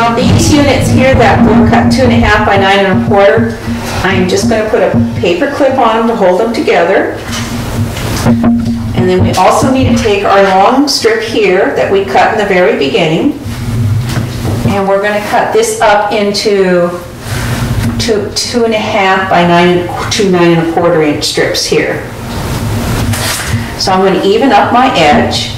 Now these units here that we'll cut 2.5 by 9 1/4, I'm just going to put a paper clip on them to hold them together. And then we also need to take our long strip here that we cut in the very beginning, and we're going to cut this up into 2.5 by 2 9 1/4 inch strips here. So I'm going to even up my edge.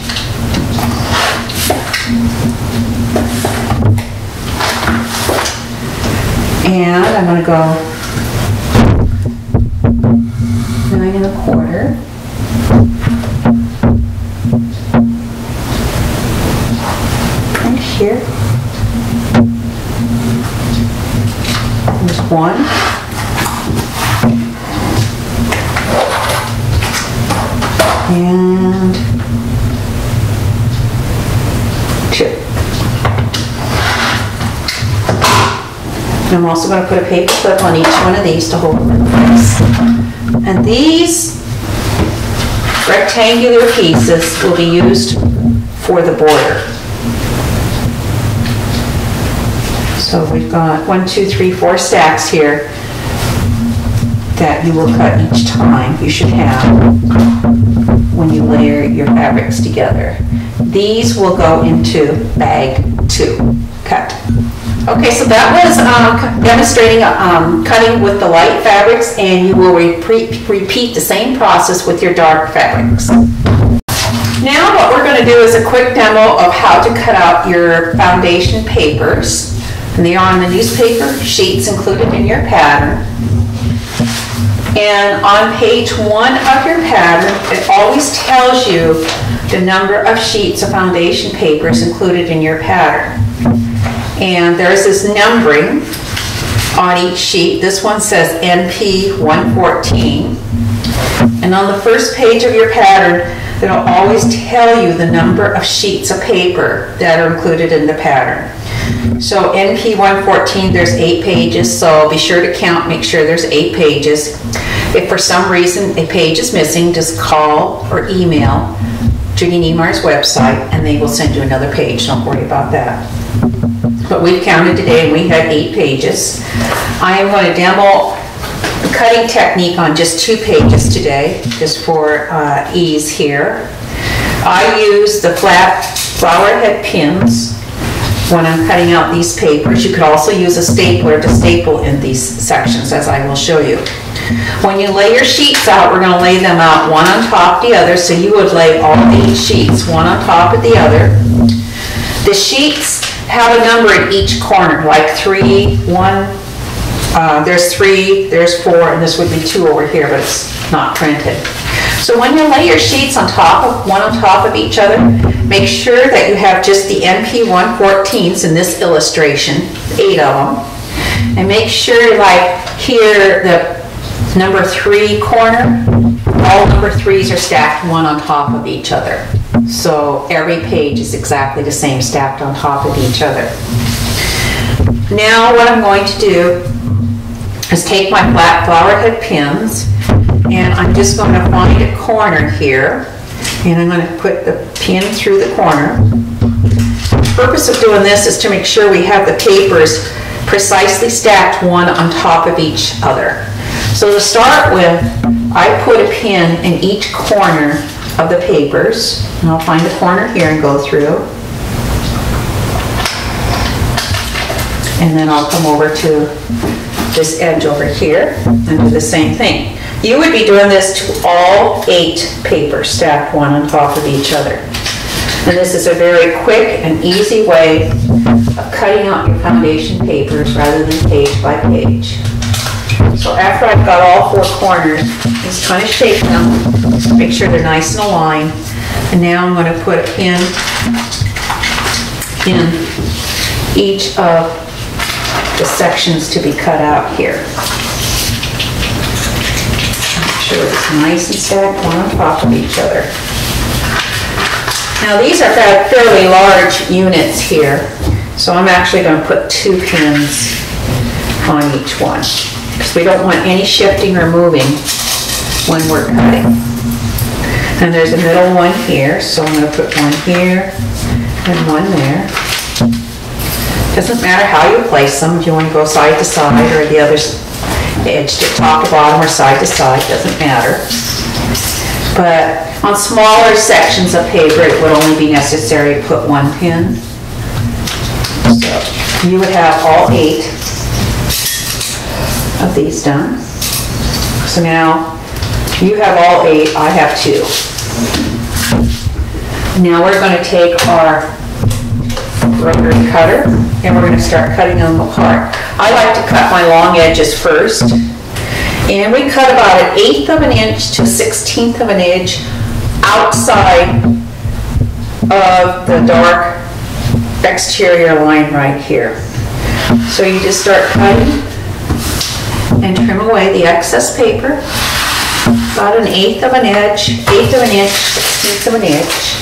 And I'm going to go 9 1/4. Right here. There's 1. And 2. I'm also going to put a paper clip on each one of these to hold them in place. And these rectangular pieces will be used for the border. So we've got 1, 2, 3, 4 stacks here that you will cut each time. You should have when you layer your fabrics together. These will go into bag 2 cut. Okay, so that was demonstrating cutting with the light fabrics, and you will repeat the same process with your dark fabrics. Now what we're going to do is a quick demo of how to cut out your foundation papers. And they are on the newspaper sheets included in your pattern. And on page 1 of your pattern, it always tells you the number of sheets of foundation papers included in your pattern. And there's this numbering on each sheet. This one says NP 114. And on the first page of your pattern, it'll always tell you the number of sheets of paper that are included in the pattern. So NP 114, there's 8 pages, so be sure to count, make sure there's 8 pages. If for some reason a page is missing, just call or email Judy Niemeyer's website and they will send you another page. Don't worry about that. But we've counted today and we had 8 pages. I am going to demo the cutting technique on just 2 pages today, just for ease here. I use the flat flower head pins when I'm cutting out these papers. You could also use a stapler to staple in these sections, as I will show you. When you lay your sheets out, we're going to lay them out one on top of the other, so you would lay all 8 sheets one on top of the other. The sheets have a number in each corner, like 3, 1, there's 3, there's 4, and this would be 2 over here, but it's not printed. So when you lay your sheets on top of one on top of each other, make sure that you have just the NP 114s in this illustration, 8 of them, and make sure, like here, the number 3 corner, all number 3s are stacked one on top of each other. So every page is exactly the same, stacked on top of each other. Now what I'm going to do is take my flat flower head pins, and I'm just going to find a corner here, and I'm going to put the pin through the corner. The purpose of doing this is to make sure we have the papers precisely stacked one on top of each other. So to start with, I put a pin in each corner of the papers, and I'll find a corner here and go through. And then I'll come over to this edge over here and do the same thing. You would be doing this to all 8 papers stacked one on top of each other. And this is a very quick and easy way of cutting out your foundation papers rather than page by page. So after I've got all 4 corners, just kind of shake them, make sure they're nice and aligned. And now I'm going to put a pin in each of the sections to be cut out here. Make sure it's nice and stacked one on top of each other. Now these are fairly large units here, so I'm actually going to put 2 pins on each one, because we don't want any shifting or moving when we're cutting. And there's a middle one here, so I'm going to put one here and one there Doesn't matter how you place them, if you want to go side to side or the other edge to top to bottom or side to side, doesn't matter. But on smaller sections of paper, it would only be necessary to put one pin. So you would have all 8 of these done. So now you have all 8, I have 2. Now we're going to take our rotary cutter and we're going to start cutting them apart. I like to cut my long edges first, and we cut about 1/8 of an inch to 1/16 of an inch outside of the dark exterior line right here. So you just start cutting and trim away the excess paper, about 1/8 of an inch, 1/8 of an inch, 1/16 of an inch.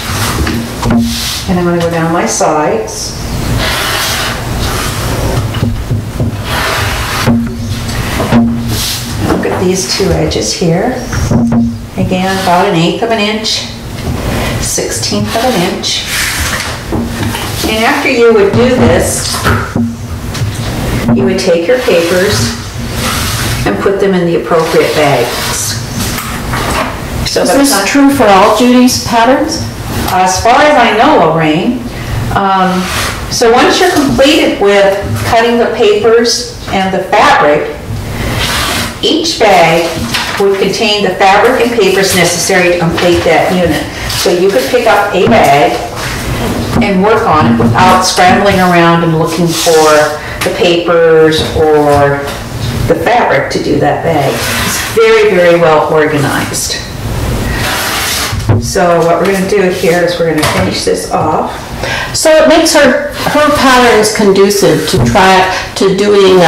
And I'm going to go down my sides. Look at these 2 edges here. Again, about 1/8 of an inch, 1/16 of an inch. And after you would do this, you would take your papers and put them in the appropriate bags. So is this true for all Judy's patterns? As far as I know, Lorraine. So once you're completed with cutting the papers and the fabric, each bag would contain the fabric and papers necessary to complete that unit. So you could pick up a bag and work on it without scrambling around and looking for the papers or the fabric to do that bag. It's very, very well organized. So what we're going to do here is we're going to finish this off. So it makes her patterns conducive to doing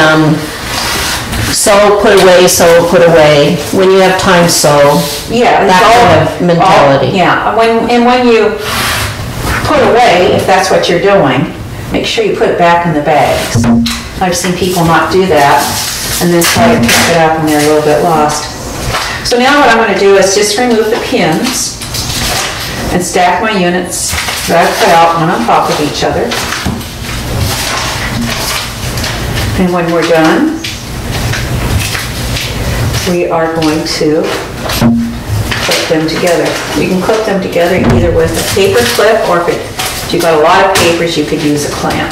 sew, put away, when you have time sew. Yeah, that kind of mentality. Yeah, when you put away, if that's what you're doing, make sure you put it back in the bags. I've seen people not do that and then try to pick it up and they're a little bit lost. So now what I'm going to do is just remove the pins and stack my units that I've cut out one on top of each other. And when we're done, we are going to clip them together. You can clip them together either with a paper clip, or if you've got a lot of papers, you could use a clamp.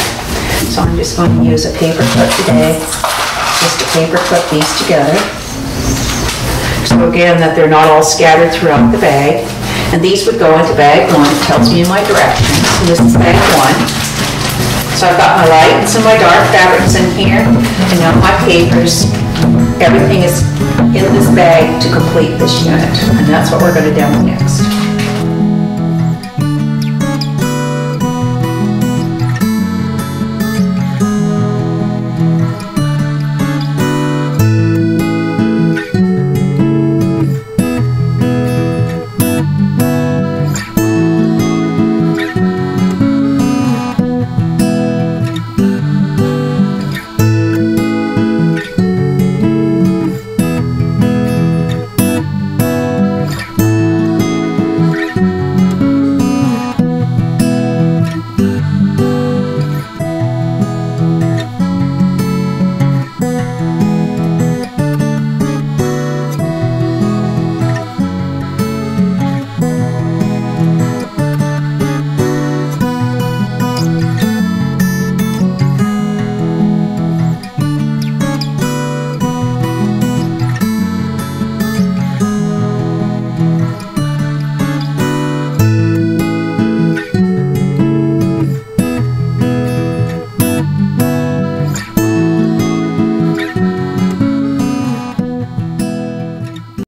So I'm just going to use a paper clip today, just to paper clip these together. So again, that they're not all scattered throughout the bag. And these would go into bag 1. It tells me in my directions. And this is bag 1. So I've got my lights and my dark fabrics in here, and now my papers. Everything is in this bag to complete this unit. And that's what we're going to demo next.